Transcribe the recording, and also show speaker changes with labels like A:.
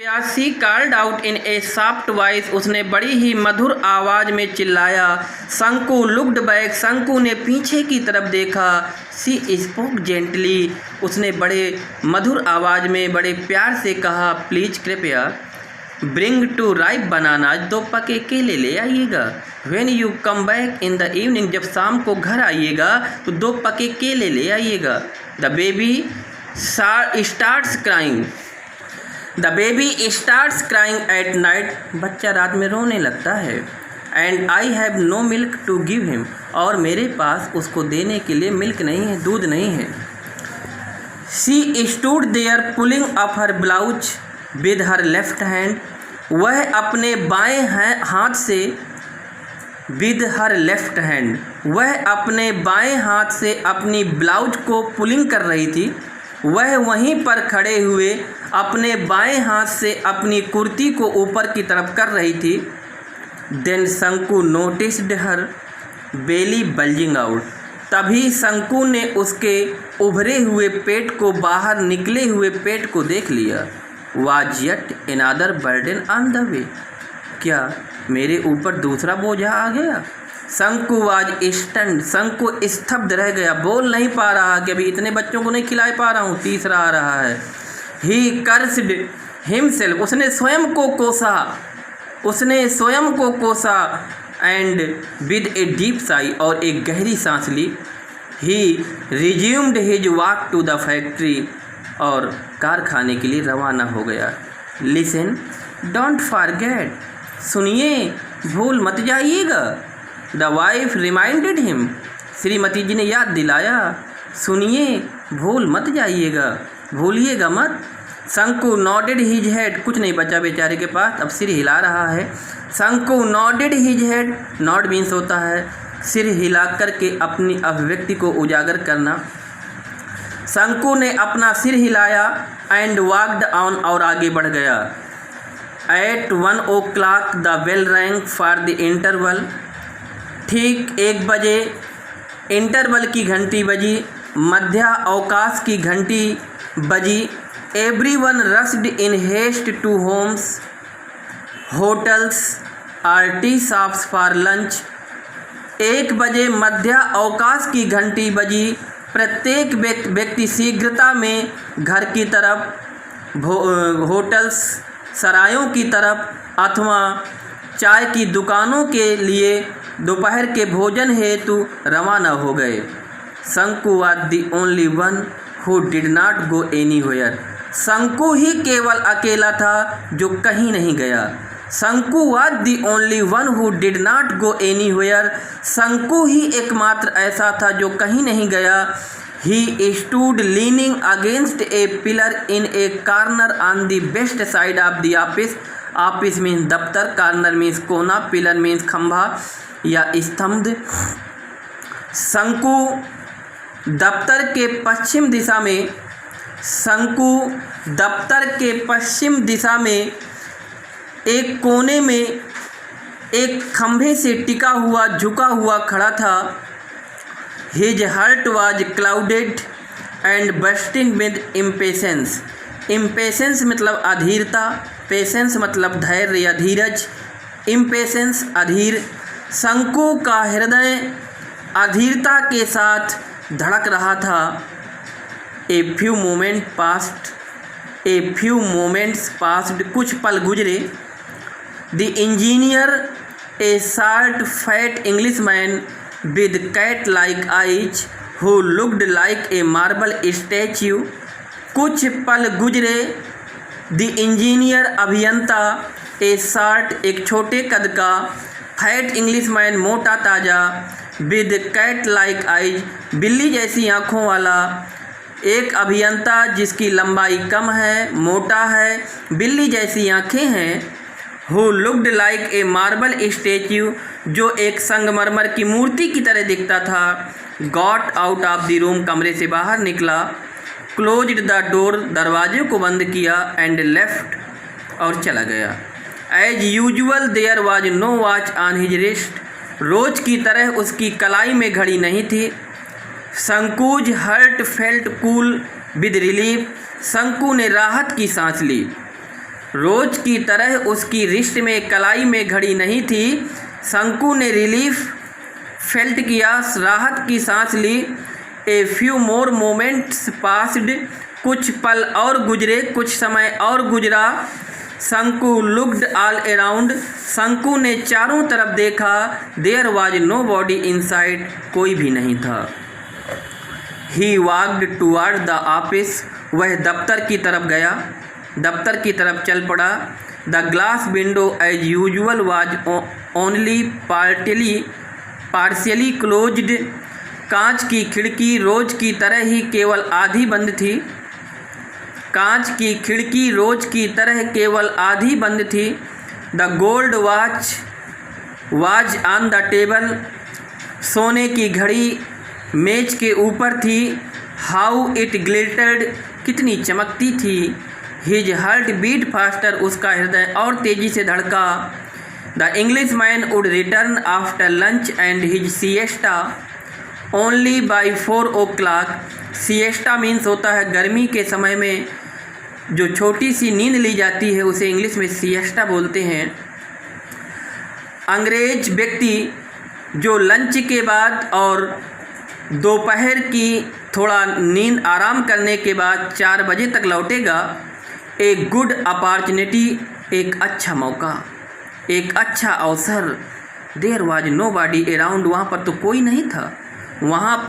A: She called out in A soft voice. उसने बड़ी ही मधुर आवाज में चिल्लाया। शंकु लुक्ड बैक। शंकु ने पीछे की तरफ देखा। She spoke gently. उसने बड़े मधुर आवाज में बड़े प्यार से कहा, प्लीज कृपया ब्रिंग टू राइप बनाना। 2 पके केले ले आइएगा। When you come back in the evening. जब शाम को घर आइएगा तो 2 पके केले ले आइएगा। The baby starts crying. The baby starts crying at night. बच्चा रात में रोने लगता है। And I have no milk to give him. और मेरे पास उसको देने के लिए मिल्क नहीं है, दूध नहीं है। She stood there pulling up her blouse with her left hand. वह अपने बाएं हाथ से विद हर लेफ्ट हैंड, वह अपने बाएं हाथ से अपनी ब्लाउज को पुलिंग कर रही थी। वह वहीं पर खड़े हुए अपने बाएं हाथ से अपनी कुर्ती को ऊपर की तरफ कर रही थी। देन शंकु नोटिस्ड हर बेली बल्जिंग आउट। तभी शंकु ने उसके उभरे हुए पेट को, बाहर निकले हुए पेट को देख लिया। Was yet another burden on the way. क्या मेरे ऊपर दूसरा बोझा आ गया? शंकु वाज स्टन्ड। शंकु स्तब्ध रह गया, बोल नहीं पा रहा कि अभी इतने बच्चों को नहीं खिला पा रहा हूँ, तीसरा आ रहा है। He cursed himself. उसने स्वयं को कोसा, उसने स्वयं को कोसा। And with a deep sigh, और एक गहरी सांस ली। He resumed his walk to the factory, और कारखाने के लिए रवाना हो गया। Listen don't forget. सुनिए, भूल मत जाइएगा। The wife reminded him. श्रीमती जी ने याद दिलाया, सुनिए, भूल मत जाइएगा, भूलिएगा मत। शंकु नॉडेड हिज हेड। कुछ नहीं बचा बेचारे के पास, अब सिर हिला रहा है। Shanku nodded his head. Nod means होता है सिर हिला करके अपनी अभिव्यक्ति को उजागर करना। शंकु ने अपना सिर हिलाया। एंड वॉकड ऑन, और आगे बढ़ गया। At 1 o'clock the bell rang for the interval. ठीक 1 बजे इंटरवल की घंटी बजी, मध्या अवकाश की घंटी बजी। Everyone rushed in haste to homes, hotels और टी शॉप्स फॉर लंच। 1 बजे मध्या अवकाश की घंटी बजी। प्रत्येक व्यक्ति शीघ्रता में घर की तरफ, होटल्स सरायों की तरफ अथवा चाय की दुकानों के लिए दोपहर के भोजन हेतु रवाना हो गए। शंकु was the only one who did not go anywhere. शंकु ही केवल अकेला था जो कहीं नहीं गया। शंकु was the only one who did not go anywhere. शंकु ही एकमात्र ऐसा था जो कहीं नहीं गया। He stood leaning against a pillar in a corner on the west side of the office. Office means दफ्तर, corner means कोना, pillar means खंभा या स्तंभ। शंकु दफ्तर के पश्चिम दिशा में, शंकु दफ्तर के पश्चिम दिशा में एक कोने में एक खंभे से टिका हुआ, झुका हुआ खड़ा था। His heart was clouded and bursting with impatience. Impatience मतलब अधीरता, patience मतलब धैर्य या धीरज, impatience अधीर। शंकु का हृदय अधीरता के साथ धड़क रहा था। A few moments passed. कुछ पल गुजरे। The engineer, a short fat Englishman with cat-like eyes who looked like a marble statue. कुछ पल गुजरे। द इंजीनियर अभियंता, ए शॉर्ट एक छोटे कद का, फैट इंग्लिशमैन मोटा ताजा, विद कैट लाइक आइज बिल्ली जैसी आँखों वाला, एक अभियंता जिसकी लंबाई कम है, मोटा है, बिल्ली जैसी आँखें हैं। Who looked like a marble statue, जो एक संगमरमर की मूर्ति की तरह दिखता था। Got out of the room, कमरे से बाहर निकला। Closed the door, दरवाजे को बंद किया। And left, और चला गया। As usual there was no watch on his wrist, रोज की तरह उसकी कलाई में घड़ी नहीं थी। शंकु's heart felt cool with relief, शंकु ने राहत की सांस ली। रोज की तरह उसकी रिस्ट में कलाई में घड़ी नहीं थी। शंकु ने रिलीफ फेल्ट किया, राहत की सांस ली। A few more moments passed, कुछ पल और गुजरे, कुछ समय और गुजरा। शंकु लुक्ड ऑल अराउंड, शंकु ने चारों तरफ देखा। There was nobody inside, कोई भी नहीं था। He walked toward the office, वह दफ्तर की तरफ गया, दफ्तर की तरफ चल पड़ा। The glass window as usual was only partially closed, कांच की खिड़की रोज की तरह ही केवल आधी बंद थी। कांच की खिड़की रोज की तरह केवल आधी बंद थी। The gold watch was on the table, सोने की घड़ी मेज के ऊपर थी। हाउ इट ग्लिटर्ड, कितनी चमकती थी। हिज हार्ट बीट फास्टर, उसका हृदय और तेजी से धड़का। The English man would return after lunch and his siesta only by 4 o'clock। Siesta means होता है गर्मी के समय में जो छोटी सी नींद ली जाती है, उसे इंग्लिश में सिएस्टा बोलते हैं। अंग्रेज व्यक्ति जो लंच के बाद और दोपहर की थोड़ा नींद आराम करने के बाद 4 बजे तक लौटेगा। एक गुड अपॉर्चुनिटी, एक अच्छा मौका, एक अच्छा अवसर। There was nobody around, वहाँ पर तो कोई नहीं था। वहाँ